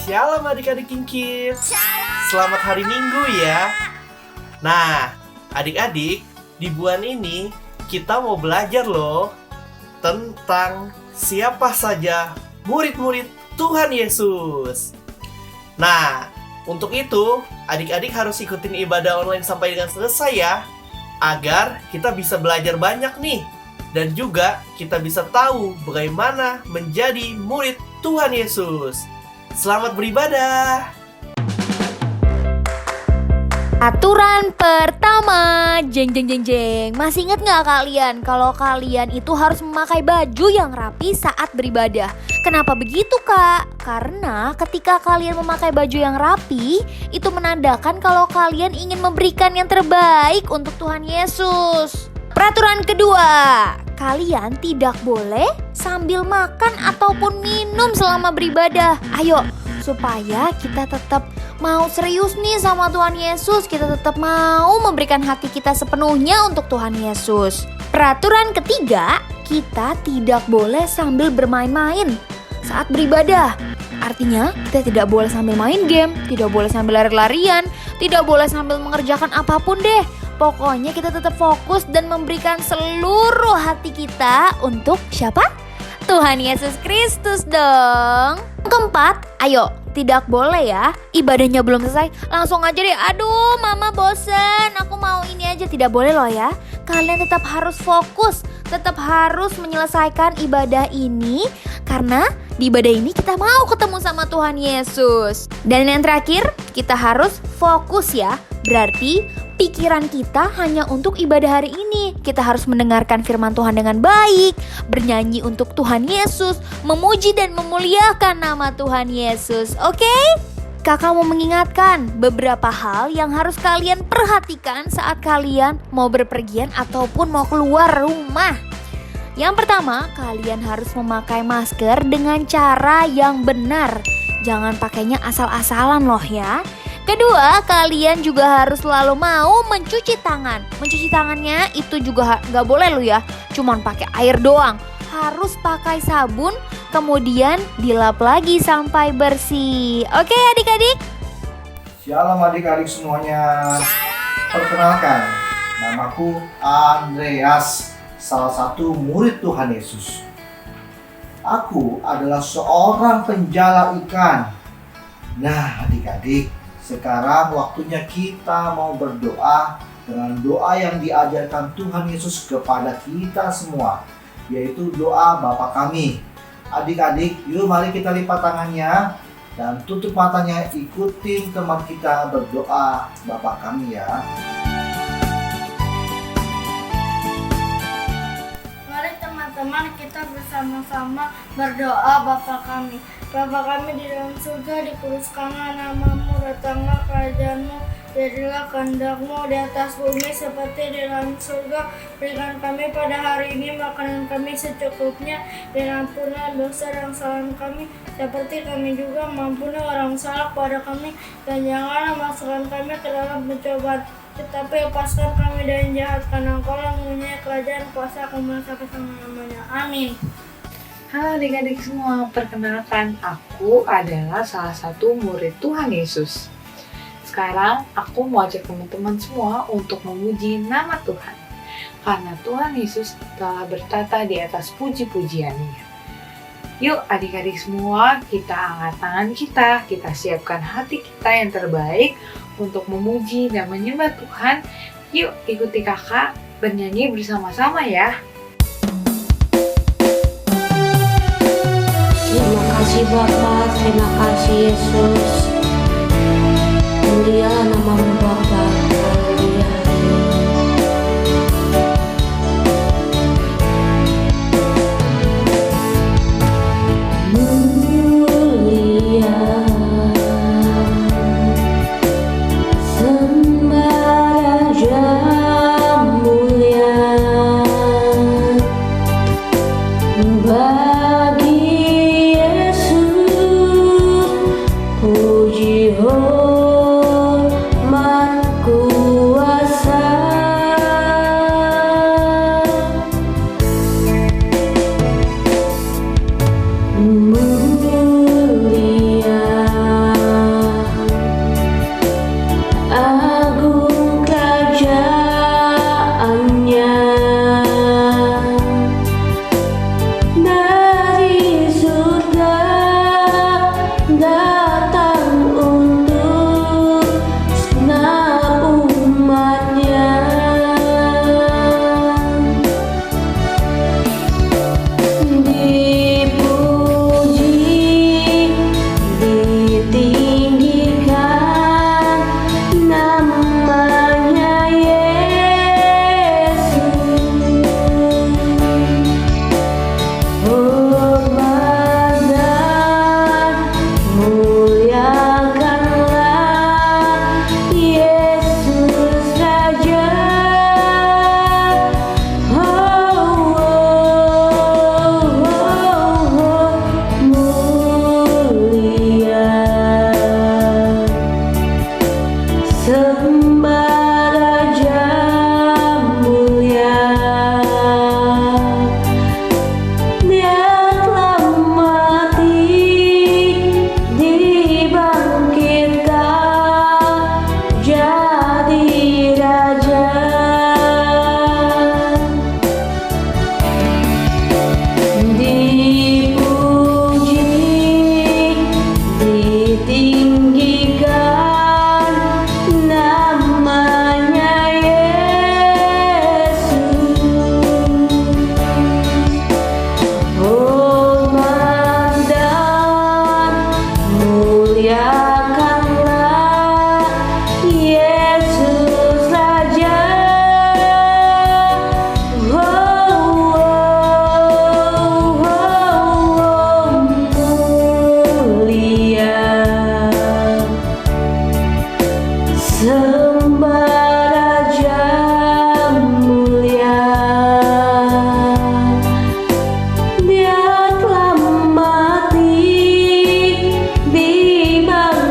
Shalom adik-adik Kingkit. Selamat hari Minggu ya. Nah, adik-adik, di bulan ini kita mau belajar loh tentang siapa saja murid-murid Tuhan Yesus. Nah, untuk itu adik-adik harus ikutin ibadah online sampai dengan selesai ya, agar kita bisa belajar banyak nih. Dan juga kita bisa tahu bagaimana menjadi murid Tuhan Yesus. Selamat beribadah. Aturan pertama, jeng. Masih ingat nggak kalian kalau kalian itu harus memakai baju yang rapi saat beribadah? Kenapa begitu kak? Karena ketika kalian memakai baju yang rapi, itu menandakan kalau kalian ingin memberikan yang terbaik untuk Tuhan Yesus. Peraturan kedua, kalian tidak boleh sambil makan ataupun minum selama beribadah. Ayo, supaya kita tetap mau serius nih sama Tuhan Yesus, kita tetap mau memberikan hati kita sepenuhnya untuk Tuhan Yesus. Peraturan ketiga, kita tidak boleh sambil bermain-main saat beribadah. Artinya, kita tidak boleh sambil main game, tidak boleh sambil lari-larian, tidak boleh sambil mengerjakan apapun deh. Pokoknya kita tetap fokus dan memberikan seluruh hati kita untuk siapa? Tuhan Yesus Kristus dong. Keempat, ayo, tidak boleh ya, ibadahnya belum selesai langsung aja deh, aduh mama bosen, aku mau ini aja. Tidak boleh loh ya. Kalian tetap harus fokus, tetap harus menyelesaikan ibadah ini, karena di ibadah ini kita mau ketemu sama Tuhan Yesus. Dan yang terakhir, kita harus fokus ya. Berarti pikiran kita hanya untuk ibadah hari ini. Kita harus mendengarkan firman Tuhan dengan baik, bernyanyi untuk Tuhan Yesus, memuji dan memuliakan nama Tuhan Yesus. Oke? Kakak mau mengingatkan beberapa hal yang harus kalian perhatikan saat kalian mau berpergian ataupun mau keluar rumah. Yang pertama, kalian harus memakai masker dengan cara yang benar. Jangan pakainya asal-asalan loh ya. Kedua, kalian juga harus selalu mau mencuci tangan. Mencuci tangannya itu juga gak boleh lo ya, cuman pakai air doang. Harus pakai sabun, kemudian dilap lagi sampai bersih. Oke adik-adik? Shalom adik-adik semuanya. Perkenalkan, namaku Andreas, salah satu murid Tuhan Yesus. Aku adalah seorang penjala ikan. Nah adik-adik, sekarang waktunya kita mau berdoa dengan doa yang diajarkan Tuhan Yesus kepada kita semua, yaitu doa Bapa Kami. Adik-adik, yuk mari kita lipat tangannya dan tutup matanya, ikutin teman kita berdoa Bapa Kami ya. Mari teman-teman kita bersama-sama berdoa Bapa Kami. Bapa kami di dalam surga, dikuduskanlah namamu, datanglah kerajaanmu, jadilah kehendak-mu di atas bumi seperti di dalam surga. Berikan kami pada hari ini makanan kami secukupnya, dan ampunilah dosa dan kesalahan kami, seperti kami juga mengampuni orang salah kepada kami, dan janganlah masukkan kami ke dalam pencobaan, tetapi lepaskan kami dari jahat, karena Engkau-lah mempunyai kerajaan, kuasa, kemuliaan sampai selama-lamanya. Amin. Halo adik-adik semua, perkenalkan aku adalah salah satu murid Tuhan Yesus. Sekarang aku mau ajak teman-teman semua untuk memuji nama Tuhan, karena Tuhan Yesus telah bertata di atas puji-pujiannya. Yuk adik-adik semua, kita angkat tangan kita siapkan hati kita yang terbaik untuk memuji dan menyembah Tuhan. Yuk ikuti kakak bernyanyi bersama-sama ya. Terima kasih Bapa, terima kasih Yesus. Mulialah namamu Bapa, haleluya. Mulia, sembah dan mulia bagi Yesus, puji ditinggikan namanya Yesus. Hormat dan muliakanlah Yesus Raja. Mulia, sembah Raja mulia. Dia telah mati, dibangkitkan jadi Raja. Dipuji, ditinggikan namanya Yesus. Hormat dan muliakanlah Yesus Raja. Mulia, sembah Raja mulia. Dia telah mati, dibangkitkan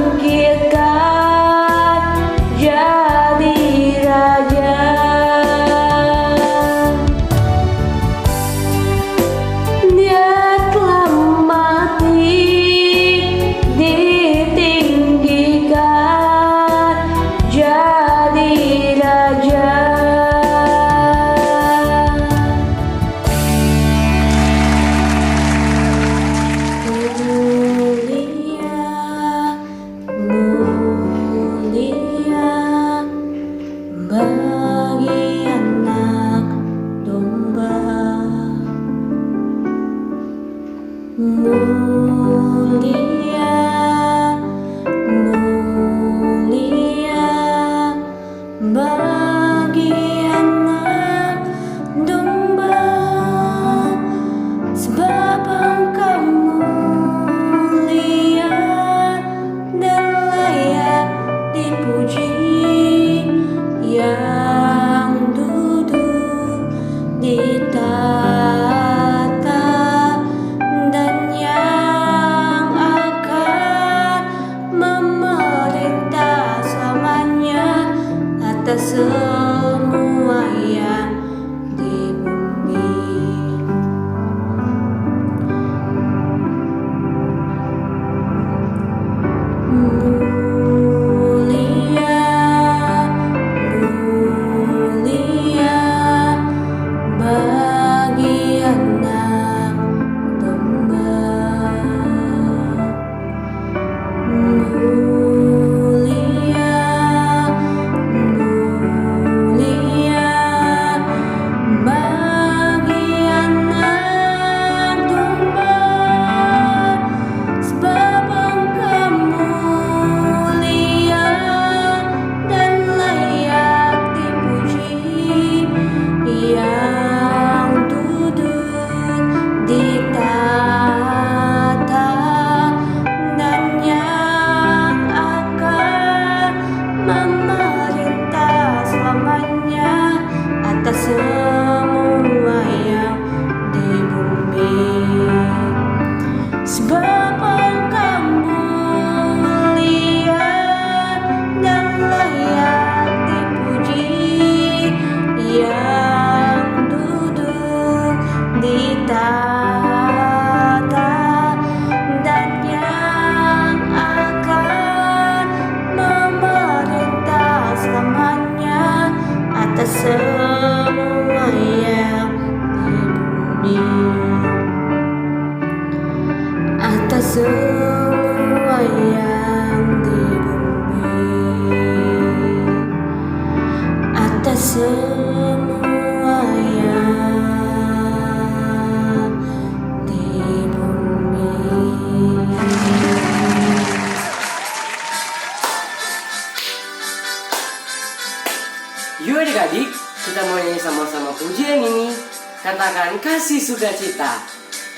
Katakan kasih sukacita.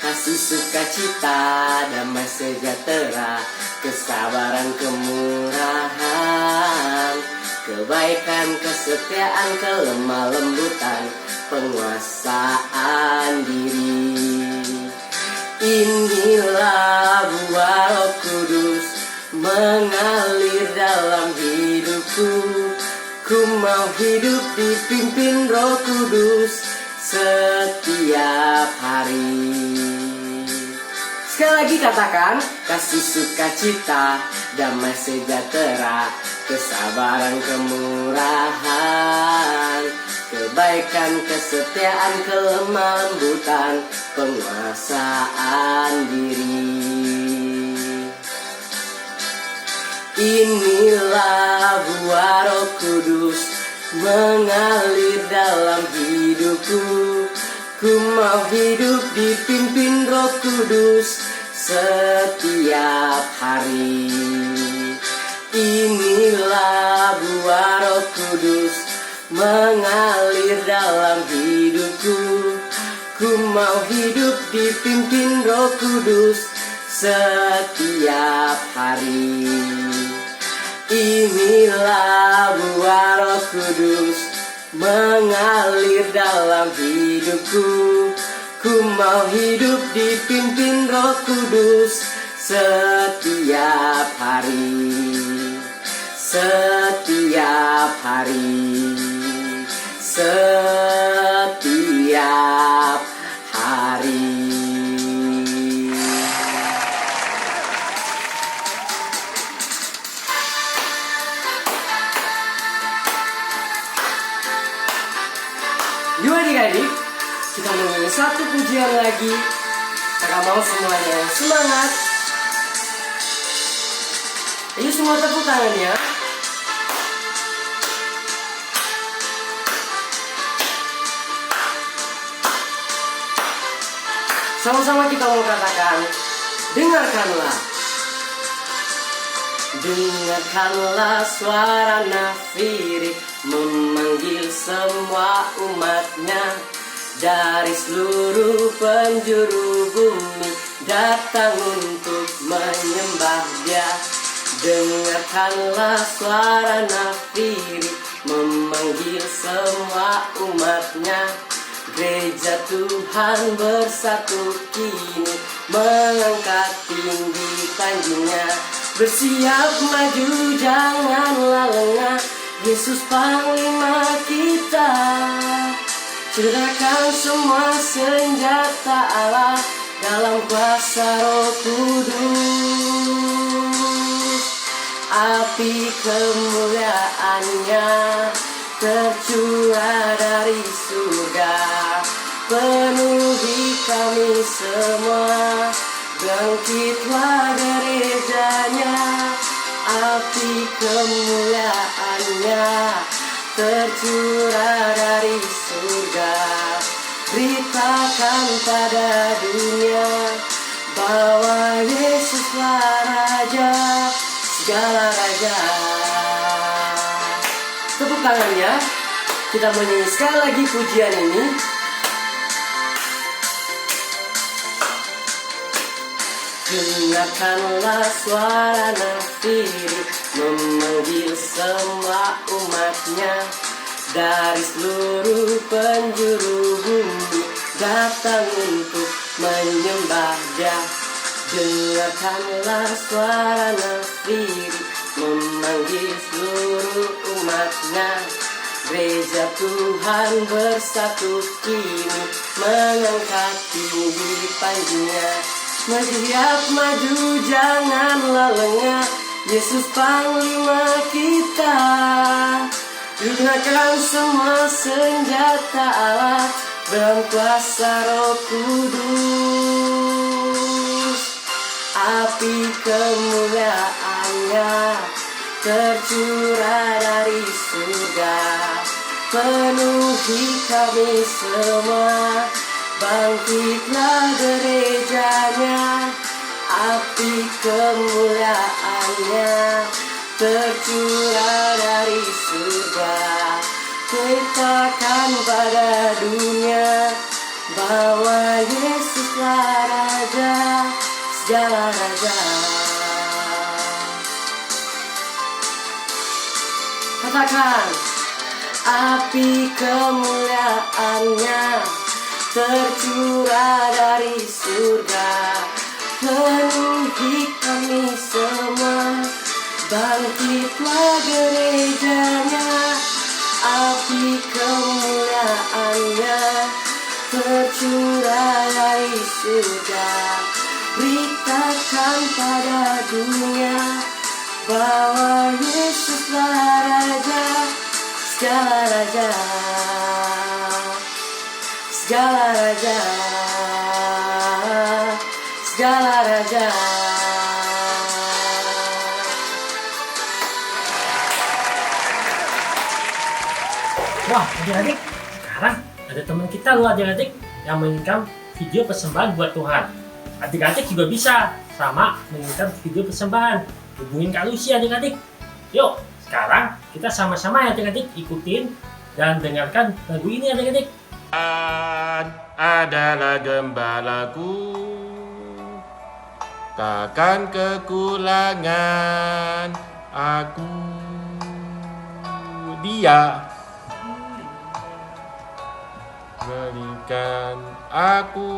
Kasih sukacita, damai sejahtera, kesabaran, kemurahan, kebaikan, kesetiaan, kelemah lembutan, penguasaan diri. Inilah buah Roh Kudus mengalir dalam hidupku. Ku mau hidup dipimpin Roh Kudus setiap hari. Sekali lagi katakan, kasih sukacita, damai sejahtera, kesabaran, kemurahan, kebaikan, kesetiaan, kelemah lembutan, penguasaan diri. Inilah buah Roh Kudus mengalir dalam hidupku. Ku mau hidup dipimpin Roh Kudus setiap hari. Inilah buah Roh Kudus mengalir dalam hidupku. Ku mau hidup dipimpin Roh Kudus setiap hari. Inilah buah Roh Kudus mengalir dalam hidupku. Ku mau hidup dipimpin Roh Kudus setiap hari. Setiap hari. Setiap hari. Yuk adik-adik, kita menyanyi satu pujian lagi. Kakak mau semuanya semangat. Ayo semua tepuk tangannya. Sama-sama kita mau katakan, dengarkanlah. Dengarkanlah suara nafiri memanggil semua umatnya dari seluruh penjuru bumi datang untuk menyembah Dia. Dengarkanlah suara nafiri memanggil semua umatnya. Gereja Tuhan bersatu kini mengangkat tinggi tanginya. Bersiap maju janganlah lengah, Yesus Panglima kita. Cederakan semua senjata Allah dalam kuasa Roh Kudus. Api kemuliaannya tercurah dari surga, penuhi kami semua. Bangkitlah gerejanya, api kemuliaannya tercurah dari surga. Beritakan pada dunia bahwa Yesuslah Raja segala raja. Tepuk tangannya, kita menyanyi sekali lagi pujian ini. Dengarkanlah suara nafiri memanggil semua umatnya dari seluruh penjuru bumi datang untuk menyembah Dia. Dengarkanlah suara nafiri memanggil seluruh umatnya. Gereja Tuhan bersatu kini mengangkat tinggi panjinya. Bersiap maju janganlah lengah, Yesus Panglima kita. Gunakan semua senjata Allah dalam kuasa Roh Kudus. Api kemuliaannya tercurah dari surga, penuhi kami semua. Bangkitlah gerejanya, api kemuliaannya tercurah dari surga. Beritakan pada dunia bahwa Yesuslah Raja segala raja. Katakan, api kemuliaannya tercurah dari surga, penuhi kami semua. Bangkitlah gerejanya, api kemuliaannya tercurah dari surga. Beritakan pada dunia bahwa Yesuslah Raja segala raja, segala raja, segala raja. Wah, adik-adik, sekarang ada teman kita loh adik-adik yang mengirimkan video persembahan buat Tuhan. Adik-adik juga bisa sama mengirimkan video persembahan. Hubungin Kak Lucy adik-adik. Yuk, sekarang kita sama-sama ya adik-adik ikutin dan dengarkan lagu ini adik-adik. Adalah gembalaku, takkan kekurangan aku. Dia berikan aku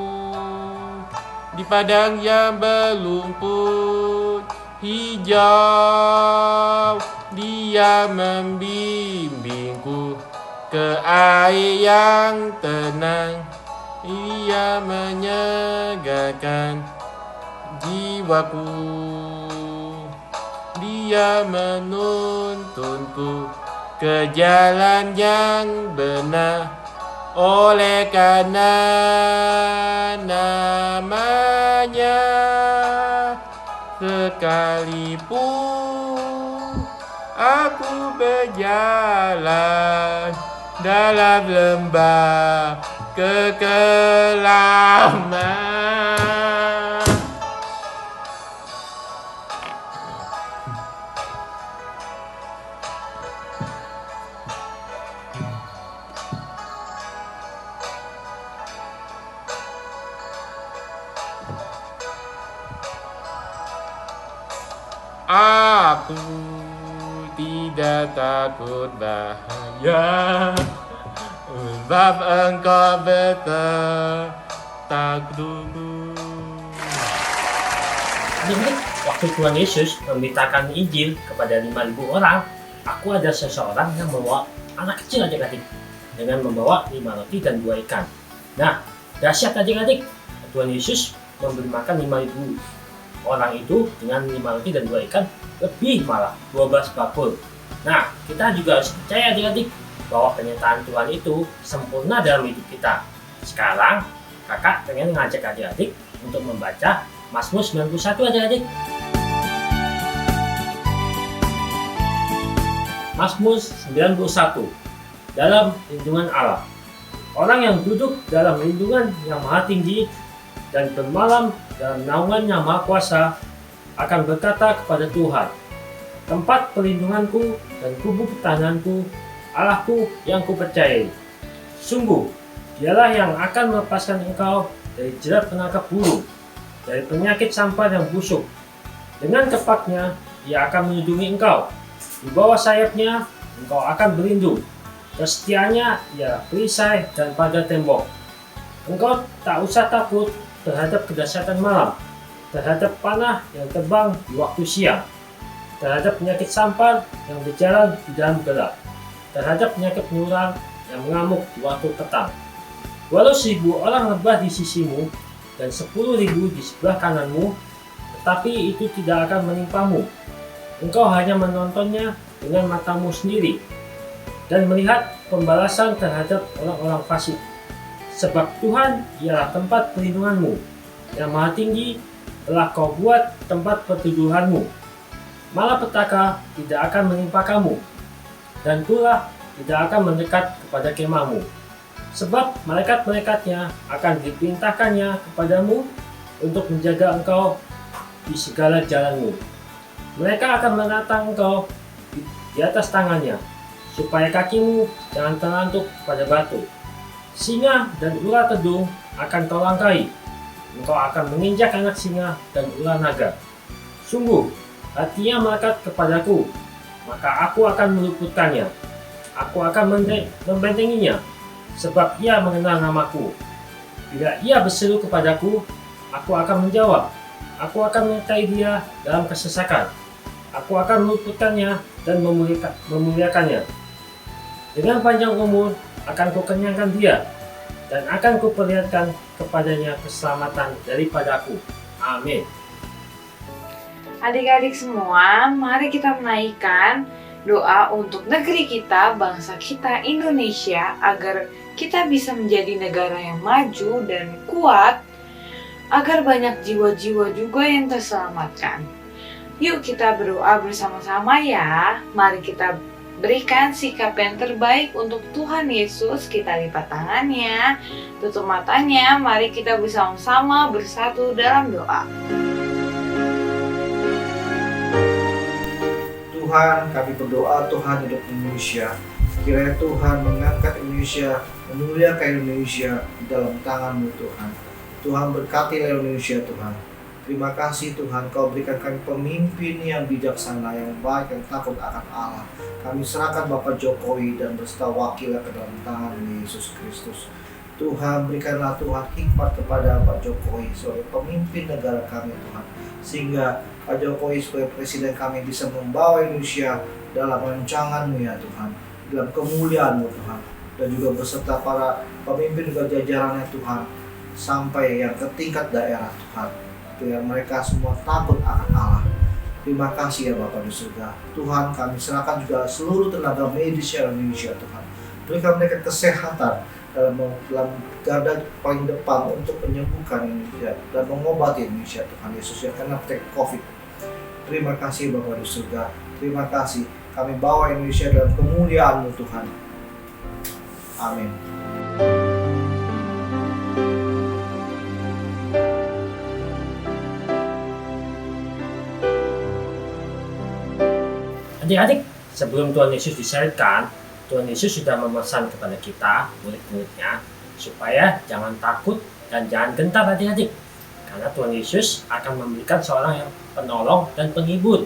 di padang yang berlumpur hijau. Dia membimbingku ke air yang tenang. Ia menyegarkan jiwaku. Dia menuntunku ke jalan yang benar. Oleh karena namanya, sekalipun aku berjalan dalam lembah kekelaman. Aku tidak takut bahaya, sebab Engkau berserta teguh. Adik-adik, waktu Tuhan Yesus memberitakan Injil kepada 5.000 orang, aku ada seseorang yang membawa anak kecil adik-adik dengan membawa 5 roti dan 2 ikan. Nah, dahsyat adik-adik, Tuhan Yesus memberi makan 5.000 orang itu dengan 5 roti dan 2 ikan, lebih malah 12 bakul. Nah, kita juga harus percaya adik-adik bahwa pernyataan Tuhan itu sempurna dalam hidup kita. Sekarang, kakak pengen ngajak adik-adik untuk membaca Mazmur 91 adik-adik. Mazmur 91, dalam lindungan Allah. Orang yang duduk dalam lindungan yang maha tinggi dan bermalam dalam naungan yang maha kuasa akan berkata kepada Tuhan, tempat perlindunganku dan kubu pertahananku, Allahku yang kupercayai. Sungguh, dialah yang akan melepaskan engkau dari jerat penangkap burung, dari penyakit sampar yang busuk. Dengan kepaknya, ia akan melindungi engkau. Di bawah sayapnya, engkau akan berlindung. Kesetiaannya ia perisai dan pagar tembok. Engkau tak usah takut terhadap kedahsyatan malam, terhadap panah yang terbang di waktu siang, terhadap penyakit sampar yang berjalan di dalam gelap, terhadap penyakit penyulang yang mengamuk di waktu petang. Walau 1.000 orang rebah di sisimu dan 10.000 di sebelah kananmu, tetapi itu tidak akan menimpamu. Engkau hanya menontonnya dengan matamu sendiri dan melihat pembalasan terhadap orang-orang fasik. Sebab Tuhan ialah tempat perlindunganmu, yang maha tinggi telah kau buat tempat perteduhanmu. Malapetaka tidak akan menimpa kamu, dan tulah tidak akan mendekat kepada kemahmu. Sebab malaikat-malaikatnya akan diperintahkannya kepadamu untuk menjaga engkau di segala jalanmu. Mereka akan menatang engkau di atas tangannya, supaya kakimu jangan terlantuk pada batu. Singa dan ular kedung akan kau langkai. Engkau akan menginjak anak singa dan ular naga. Sungguh, hatinya melekat kepadaku, maka aku akan meluputkannya. Aku akan membentenginya, sebab ia mengenal namaku. Bila ia berseru kepadaku, aku akan menjawab. Aku akan menyertai dia dalam kesesakan. Aku akan meluputkannya dan memuliakannya. Dengan panjang umur akan kukenyangkan dia, dan akan kuperlihatkan kepadanya keselamatan daripadaku. Amin. Adik-adik semua, mari kita menaikkan doa untuk negeri kita, bangsa kita Indonesia, agar kita bisa menjadi negara yang maju dan kuat, agar banyak jiwa-jiwa juga yang terselamatkan. Yuk kita berdoa bersama-sama ya. Mari kita berikan sikap yang terbaik untuk Tuhan Yesus. Kita lipat tangannya, tutup matanya, mari kita bersama-sama bersatu dalam doa. Tuhan, kami berdoa Tuhan hidup Indonesia. Kiranya Tuhan mengangkat Indonesia, memuliakan Indonesia di dalam tangan-Mu Tuhan. Tuhan berkatilah Indonesia Tuhan. Terima kasih Tuhan, Kau berikan kami pemimpin yang bijaksana, yang baik, yang takut akan Allah. Kami serahkan Bapak Jokowi dan beserta wakilnya ke dalam tangan Yesus Kristus. Tuhan, berikanlah Tuhan hikmat kepada Pak Jokowi sebagai pemimpin negara kami Tuhan. Sehingga Pak Jokowi sebagai presiden kami bisa membawa Indonesia dalam rancangan-Mu ya Tuhan, dalam kemuliaan-Mu Tuhan, dan juga beserta para pemimpin juga jajarannya Tuhan, sampai yang ke tingkat daerah Tuhan, biar mereka semua takut akan Allah. Terima kasih ya Bapa di surga. Tuhan, kami serahkan juga seluruh tenaga medis Indonesia Tuhan. Berikan mereka kesehatan dalam garda paling depan untuk menyembuhkan Indonesia dan mengobati Indonesia Tuhan Yesus yang kena COVID. Terima kasih Bapa di surga. Terima kasih. Kami bawa Indonesia dalam kemuliaan-Mu Tuhan. Amin. Adik-adik, sebelum Tuhan Yesus disalibkan, Tuhan Yesus sudah memesan kepada kita, murid-muridnya, supaya jangan takut dan jangan gentar adik-adik. Karena Tuhan Yesus akan memberikan seorang yang penolong dan penghibur.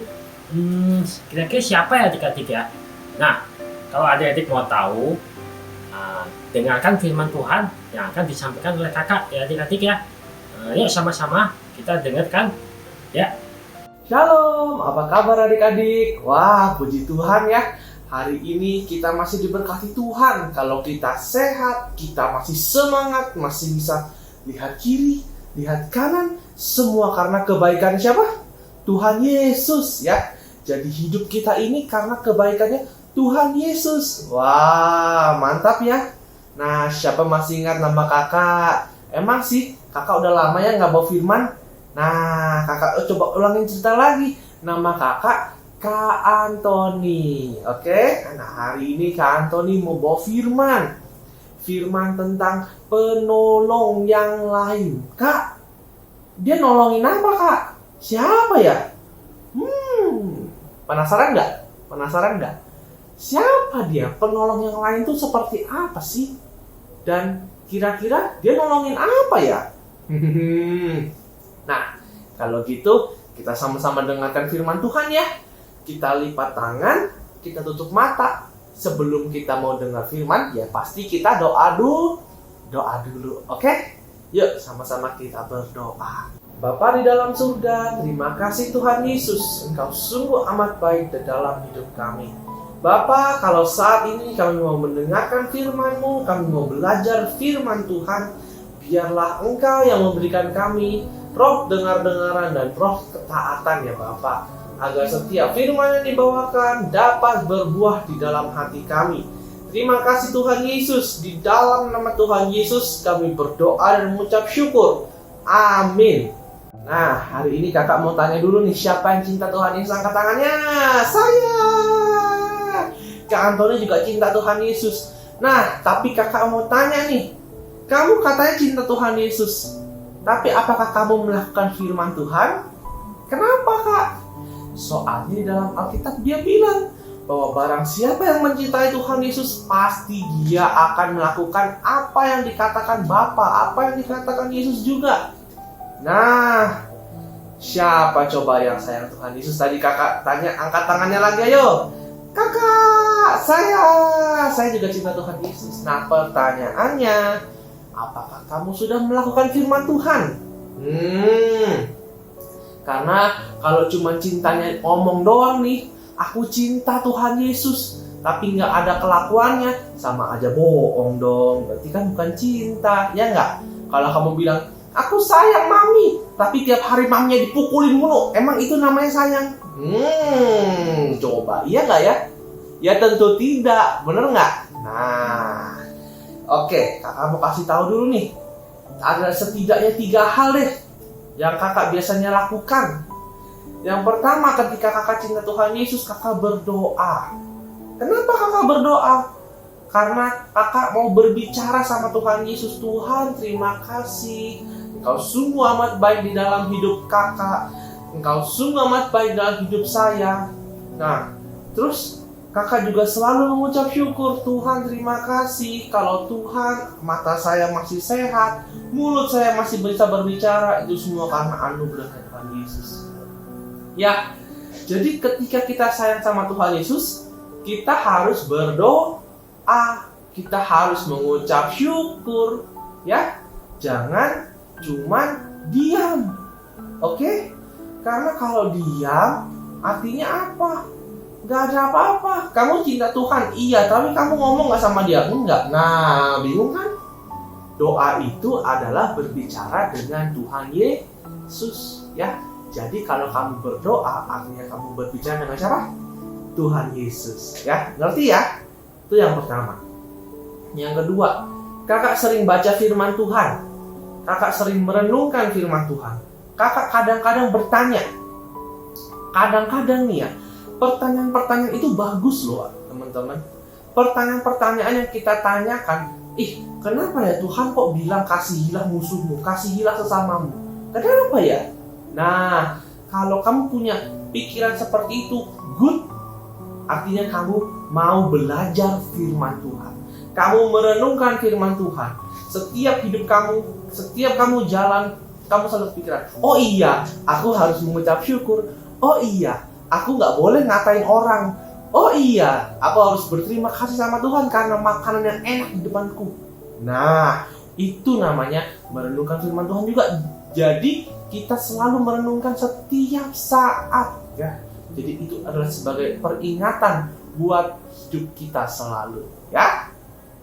Kira-kira siapa ya adik-adik ya? Nah, kalau adik-adik mau tahu, dengarkan firman Tuhan yang akan disampaikan oleh kakak ya adik-adik ya. Yuk sama-sama kita dengarkan ya. Shalom, apa kabar adik-adik? Wah, puji Tuhan ya. Hari ini kita masih diberkati Tuhan. Kalau kita sehat, kita masih semangat, masih bisa lihat kiri, lihat kanan. Semua karena kebaikan siapa? Tuhan Yesus ya. Jadi hidup kita ini karena kebaikannya Tuhan Yesus. Wah, mantap ya. Nah, siapa masih ingat nama kakak? Emang sih, kakak udah lama ya nggak bawa firman? Nah, kakak coba ulangin cerita lagi. Nama kakak Kak Antoni. Oke? Nah, hari ini Kak Antoni mau bawa firman. Firman tentang penolong yang lain. Kak, dia nolongin apa, Kak? Siapa ya? Penasaran nggak? Penasaran nggak? Siapa dia? Penolong yang lain tuh seperti apa sih? Dan kira-kira dia nolongin apa ya? Nah, kalau gitu kita sama-sama dengarkan firman Tuhan ya. Kita lipat tangan, kita tutup mata. Sebelum kita mau dengar firman, ya pasti kita doa dulu. Oke? Yuk sama-sama kita berdoa. Bapa di dalam surga, terima kasih Tuhan Yesus. Engkau sungguh amat baik di dalam hidup kami. Bapa, kalau saat ini kami mau mendengarkan firman-Mu, kami mau belajar firman Tuhan, biarlah Engkau yang memberikan kami roh dengar-dengaran dan roh ketaatan ya Bapa, agar setiap firman yang dibawakan dapat berbuah di dalam hati kami. Terima kasih Tuhan Yesus, di dalam nama Tuhan Yesus kami berdoa dan mengucap syukur. Amin. Nah, hari ini kakak mau tanya dulu nih, siapa yang cinta Tuhan Yesus? Angkat tangannya. Saya. Kak Antoni juga cinta Tuhan Yesus. Nah, tapi kakak mau tanya nih, kamu katanya cinta Tuhan Yesus, tapi apakah kamu melakukan firman Tuhan? Kenapa Kak? Soalnya di dalam Alkitab dia bilang bahwa barang siapa yang mencintai Tuhan Yesus, pasti dia akan melakukan apa yang dikatakan Bapa, apa yang dikatakan Yesus juga. Nah, siapa coba yang sayang Tuhan Yesus? Tadi kakak tanya, angkat tangannya lagi ayo. Kakak, saya juga cinta Tuhan Yesus. Nah, pertanyaannya, apakah kamu sudah melakukan firman Tuhan? Karena kalau cuma cintanya omong doang nih, aku cinta Tuhan Yesus, tapi nggak ada kelakuannya, sama aja bohong dong. Berarti kan bukan cinta, ya nggak? Kalau kamu bilang, aku sayang mami, tapi tiap hari maminya dipukulin mulu, emang itu namanya sayang? Coba, iya nggak ya? Ya tentu tidak, bener nggak? Nah, oke, kakak mau kasih tahu dulu nih. Ada setidaknya 3 hal deh yang kakak biasanya lakukan. Yang pertama, ketika kakak cinta Tuhan Yesus, kakak berdoa. Kenapa kakak berdoa? Karena kakak mau berbicara sama Tuhan Yesus. Tuhan, terima kasih. Engkau sungguh amat baik di dalam hidup kakak. Engkau sungguh amat baik dalam hidup saya. Nah, terus kakak juga selalu mengucap syukur. Tuhan, terima kasih. Kalau Tuhan, mata saya masih sehat, mulut saya masih bisa berbicara, itu semua karena anugerah Tuhan Yesus. Ya, jadi ketika kita sayang sama Tuhan Yesus, kita harus berdoa, kita harus mengucap syukur, ya. Jangan cuman diam, oke? Karena kalau diam, artinya apa? Gak ada apa-apa. Kamu cinta Tuhan, iya, tapi kamu ngomong gak sama dia? Enggak. Nah, bingung kan? Doa itu adalah berbicara dengan Tuhan Yesus, ya. Jadi kalau kamu berdoa, artinya kamu berbicara dengan siapa? Tuhan Yesus, ya. Ngerti ya? Itu yang pertama. Yang kedua, kakak sering baca firman Tuhan. Kakak sering merenungkan firman Tuhan. Kakak kadang-kadang bertanya. Kadang-kadang nih ya, pertanyaan-pertanyaan itu bagus loh, teman-teman. Pertanyaan-pertanyaan yang kita tanyakan, kenapa ya Tuhan kok bilang kasihilah musuhmu, kasihilah sesamamu? Kenapa ya? Nah, kalau kamu punya pikiran seperti itu, good. Artinya kamu mau belajar firman Tuhan. Kamu merenungkan firman Tuhan. Setiap hidup kamu, setiap kamu jalan, kamu selalu pikiran, oh iya, aku harus mengucap syukur. Oh iya, aku gak boleh ngatain orang. Oh iya, aku harus berterima kasih sama Tuhan karena makanan yang enak di depanku. Nah, itu namanya merenungkan firman Tuhan juga. Jadi kita selalu merenungkan setiap saat, ya. Jadi itu adalah sebagai peringatan buat hidup kita selalu, ya.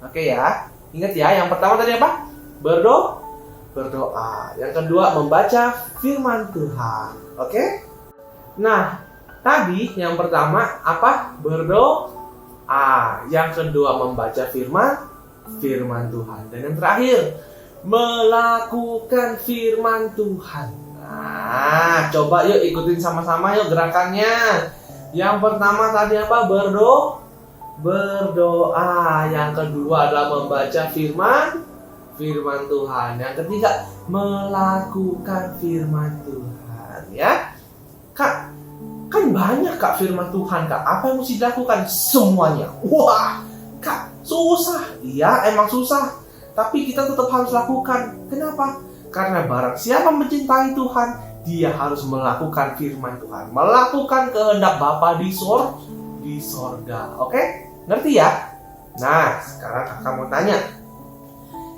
Oke ya. Ingat ya, yang pertama tadi apa? Berdoa. Yang kedua, membaca firman Tuhan. Oke? Nah, tadi yang pertama apa? Berdoa. Yang kedua, membaca firman Tuhan. Dan yang terakhir, melakukan firman Tuhan. Nah, coba yuk ikutin sama-sama yuk gerakannya. Yang pertama tadi apa? Berdoa. Yang kedua adalah membaca firman Tuhan. Yang ketiga, melakukan firman Tuhan, ya. Kak, kan banyak Kak firman Tuhan, Kak. Apa yang mesti dilakukan? Semuanya. Wah, Kak, susah. Iya, emang susah. Tapi kita tetap harus lakukan. Kenapa? Karena barang siapa mencintai Tuhan, dia harus melakukan firman Tuhan, melakukan kehendak Bapa di sorga. Oke? Ngerti ya? Nah, sekarang kakak mau tanya,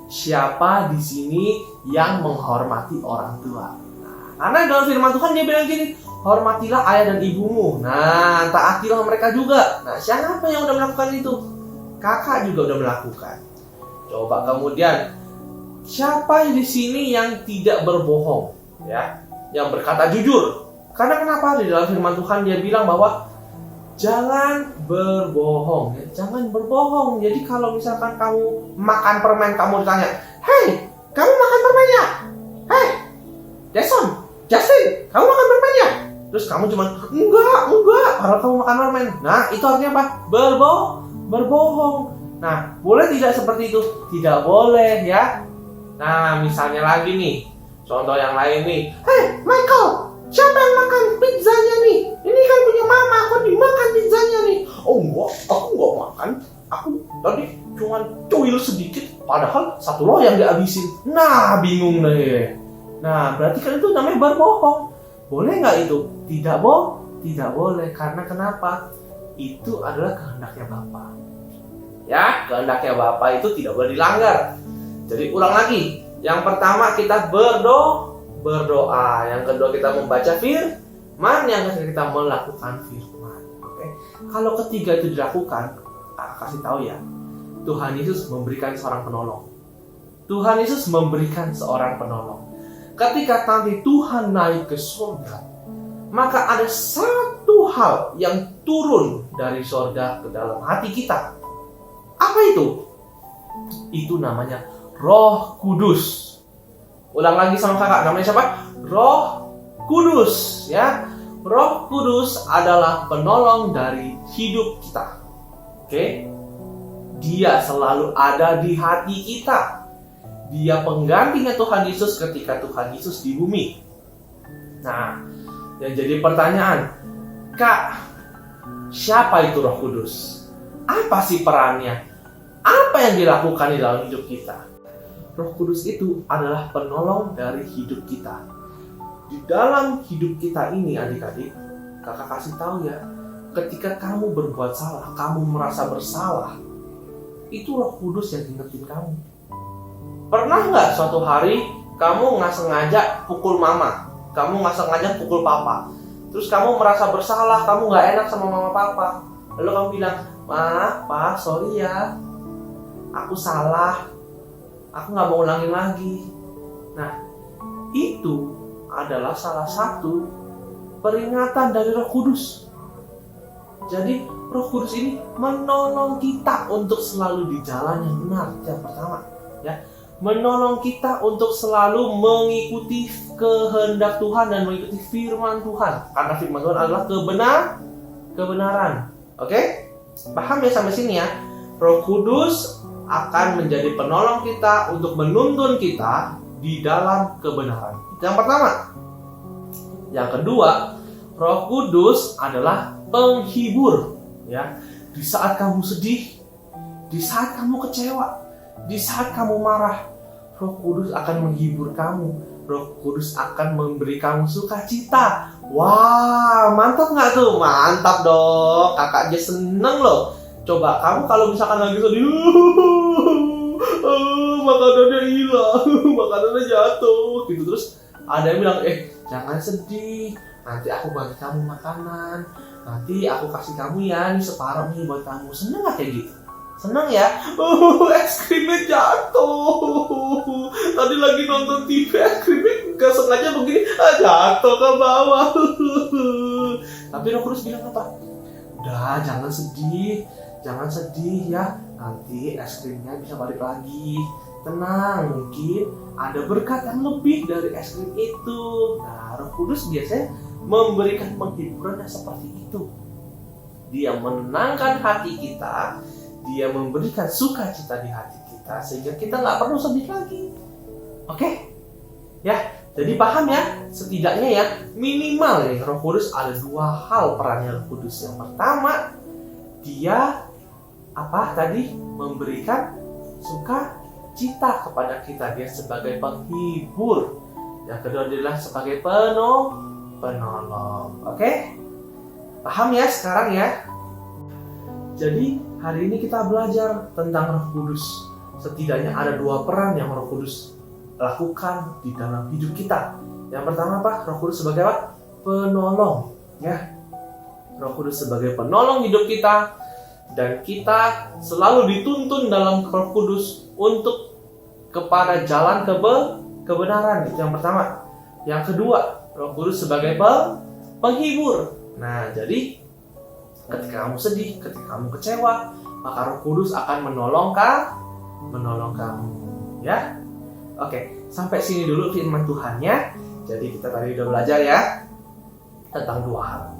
siapa di sini yang menghormati orang tua? Nah, karena dalam firman Tuhan dia bilang gini, hormatilah ayah dan ibumu. Nah, taatilah mereka juga. Nah, siapa yang udah melakukan itu? Kakak juga udah melakukan. Coba kemudian, siapa di sini yang tidak berbohong, ya? Yang berkata jujur. Karena kenapa? Di dalam firman Tuhan dia bilang bahwa jangan berbohong, ya? Jangan berbohong. Jadi kalau misalkan kamu makan permen, kamu ditanya, "Hei, kamu makan permennya? Hei, Justin, kamu makan permennya?" Terus kamu cuma, enggak, padahal kamu makan permen. Nah, itu artinya apa? Berbohong. Nah, boleh tidak seperti itu? Tidak boleh, ya. Nah, misalnya lagi nih, contoh yang lain nih. "Hei, Michael, siapa yang makan pizzanya nih? Ini kan punya mama, kok dimakan pizzanya nih?" "Oh, ngemil sedikit, padahal satu roh yang dihabisin. Nah, bingung deh. Nah, berarti kan itu namanya berbohong. Boleh nggak itu? Tidak boleh. Karena kenapa? Itu adalah kehendaknya Bapa. Ya, kehendaknya Bapa itu tidak boleh dilanggar. Jadi ulang lagi. Yang pertama kita berdoa. Yang kedua kita membaca firman. Yang ketiga kita melakukan firman. Oke. Kalau ketiga itu dilakukan, aku kasih tahu ya, Tuhan Yesus memberikan seorang penolong. Tuhan Yesus memberikan seorang penolong. Ketika nanti Tuhan naik ke surga, maka ada satu hal yang turun dari surga ke dalam hati kita. Apa itu? Itu namanya Roh Kudus. Ulang lagi sama kakak, namanya siapa? Roh Kudus, ya. Roh Kudus adalah penolong dari hidup kita. Oke? Dia selalu ada di hati kita. Dia penggantinya Tuhan Yesus ketika Tuhan Yesus di bumi. Nah, yang jadi pertanyaan, Kak, siapa itu Roh Kudus? Apa sih perannya? Apa yang dilakukan di dalam hidup kita? Roh Kudus itu adalah penolong dari hidup kita. Di dalam hidup kita ini, adik-adik, kakak kasih tahu ya, ketika kamu berbuat salah, kamu merasa bersalah, itu Roh Kudus yang ingetin kamu. Pernah nggak suatu hari kamu nggak sengaja pukul mama, kamu nggak sengaja pukul papa, terus kamu merasa bersalah, kamu nggak enak sama mama papa, lalu kamu bilang, "Ma, pa, sorry ya, aku salah, aku nggak mau ulangin lagi." Nah, itu adalah salah satu peringatan dari Roh Kudus. Jadi Roh Kudus ini menolong kita untuk selalu di jalan yang benar. Yang pertama, ya, menolong kita untuk selalu mengikuti kehendak Tuhan dan mengikuti firman Tuhan. Karena firman Tuhan adalah kebenaran. Oke? Paham ya sampai sini ya? Roh Kudus akan menjadi penolong kita untuk menuntun kita di dalam kebenaran. Yang pertama. Yang kedua, Roh Kudus adalah penghibur, ya. Di saat kamu sedih, di saat kamu kecewa, di saat kamu marah, Roh Kudus akan menghibur kamu. Roh Kudus akan memberi kamu sukacita. Wah, mantap nggak tuh? Mantap dong. Kakak aja seneng loh. Coba kamu kalau misalkan lagi sedih, makanannya hilang, makanannya jatuh, gitu. Terus ada yang bilang, jangan sedih, nanti aku bagi kamu makanan, nanti aku kasih kamu ya, ini separuh nih buat kamu. Seneng gak kayak gitu? Seneng ya? Es krimnya jatuh. Tadi lagi nonton TV, es krimnya gak sengaja begini, jatuh ke bawah. Tapi Roh Kudus bilang apa? Udah, jangan sedih ya, nanti es krimnya bisa balik lagi. Tenang, mungkin ada berkat yang lebih dari es krim itu. Nah, Roh Kudus biasanya memberikan penghiburan yang seperti itu. Dia menenangkan hati kita, dia memberikan sukacita di hati kita, sehingga kita nggak perlu sedih lagi. Oke? Ya, jadi paham ya? Setidaknya ya, minimal ya, Roh Kudus ada dua hal perannya Roh Kudus. Yang pertama, dia memberikan sukacita kepada kita, dia sebagai penghibur. Yang kedua adalah sebagai penolong. Oke? Paham ya sekarang ya? Jadi hari ini kita belajar tentang Roh Kudus. Setidaknya ada dua peran yang Roh Kudus lakukan di dalam hidup kita. Yang pertama apa? Roh Kudus sebagai apa? Penolong. Ya. Roh Kudus sebagai penolong hidup kita. Dan kita selalu dituntun dalam Roh Kudus untuk kepada jalan kebenaran. Itu yang pertama. Yang kedua, Roh Kudus sebagai penghibur. Nah, jadi ketika kamu sedih, ketika kamu kecewa, maka Roh Kudus akan menolong kamu. Ya? Oke, sampai sini dulu firman Tuhannya. Jadi kita tadi udah belajar ya tentang dua hal.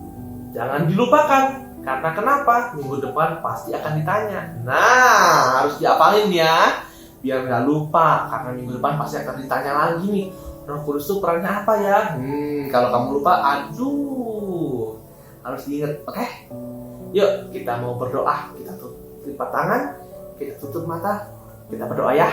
Jangan dilupakan. Karena kenapa? Minggu depan pasti akan ditanya. Nah, harus diapalin ya, biar nggak lupa. Karena minggu depan pasti akan ditanya lagi nih, Roh Kudus itu perannya apa ya? Kalau kamu lupa, harus diingat. Oke? Yuk, kita mau berdoa. Kita tutup tangan, kita tutup mata, Kita berdoa ya.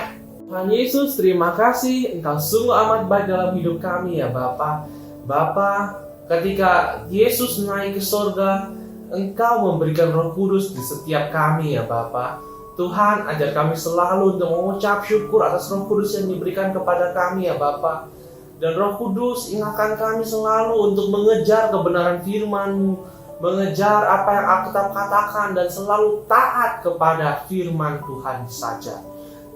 Tuhan Yesus, terima kasih Engkau sungguh amat baik dalam hidup kami ya Bapa. Bapa, ketika Yesus naik ke surga, Engkau memberikan Roh Kudus di setiap kami ya Bapa. Tuhan, ajar kami selalu untuk mengucap syukur atas Roh Kudus yang diberikan kepada kami ya Bapa. Dan Roh Kudus ingatkan kami selalu untuk mengejar kebenaran firman-Mu, mengejar apa yang Alkitab katakan dan selalu taat kepada firman Tuhan saja.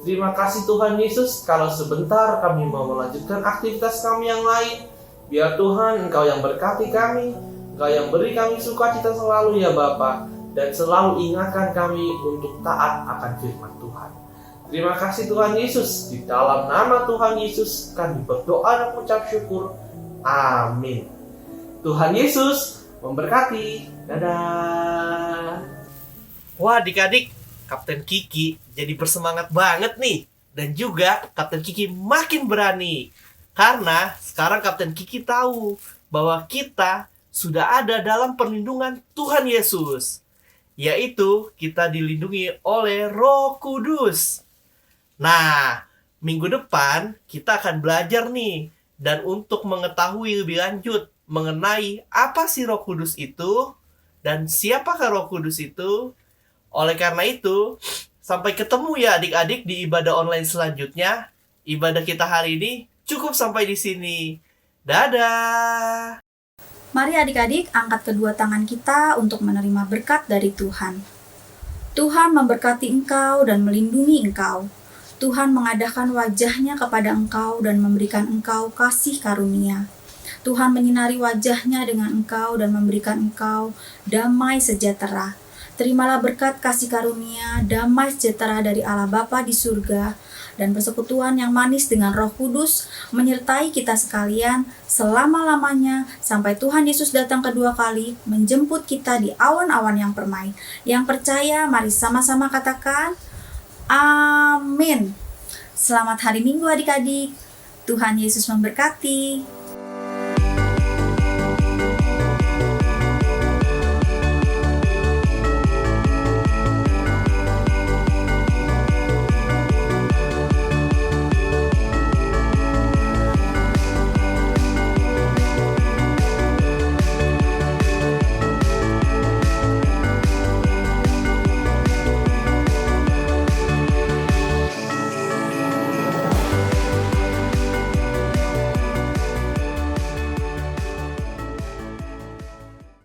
Terima kasih Tuhan Yesus, kalau sebentar kami mau melanjutkan aktivitas kami yang lain. Biar Tuhan Engkau yang berkati kami, Engkau yang beri kami sukacita selalu ya Bapa, dan selalu ingatkan kami untuk taat akan firman Tuhan. Terima kasih Tuhan Yesus, di dalam nama Tuhan Yesus kami berdoa dan mengucap syukur. Amin. Tuhan Yesus memberkati. Dadah. Wah adik-adik, Kapten Kiki jadi bersemangat banget nih. Dan juga Kapten Kiki makin berani. Karena sekarang Kapten Kiki tahu bahwa kita sudah ada dalam perlindungan Tuhan Yesus. Yaitu kita dilindungi oleh Roh Kudus. Nah, minggu depan kita akan belajar nih. Dan untuk mengetahui lebih lanjut mengenai apa sih Roh Kudus itu dan siapakah Roh Kudus itu. Oleh karena itu, sampai ketemu ya adik-adik di ibadah online selanjutnya. Ibadah kita hari ini cukup sampai di sini. Dadah. Mari adik-adik angkat kedua tangan kita untuk menerima berkat dari Tuhan. Tuhan memberkati engkau dan melindungi engkau. Tuhan mengadakan wajahnya kepada engkau dan memberikan engkau kasih karunia. Tuhan menyinari wajahnya dengan engkau dan memberikan engkau damai sejahtera. Terimalah berkat kasih karunia, damai sejahtera dari Allah Bapa di surga, dan persekutuan yang manis dengan Roh Kudus menyertai kita sekalian selama-lamanya sampai Tuhan Yesus datang kedua kali menjemput kita di awan-awan yang permai. Yang percaya, mari sama-sama katakan, Amin. Selamat hari Minggu adik-adik. Tuhan Yesus memberkati.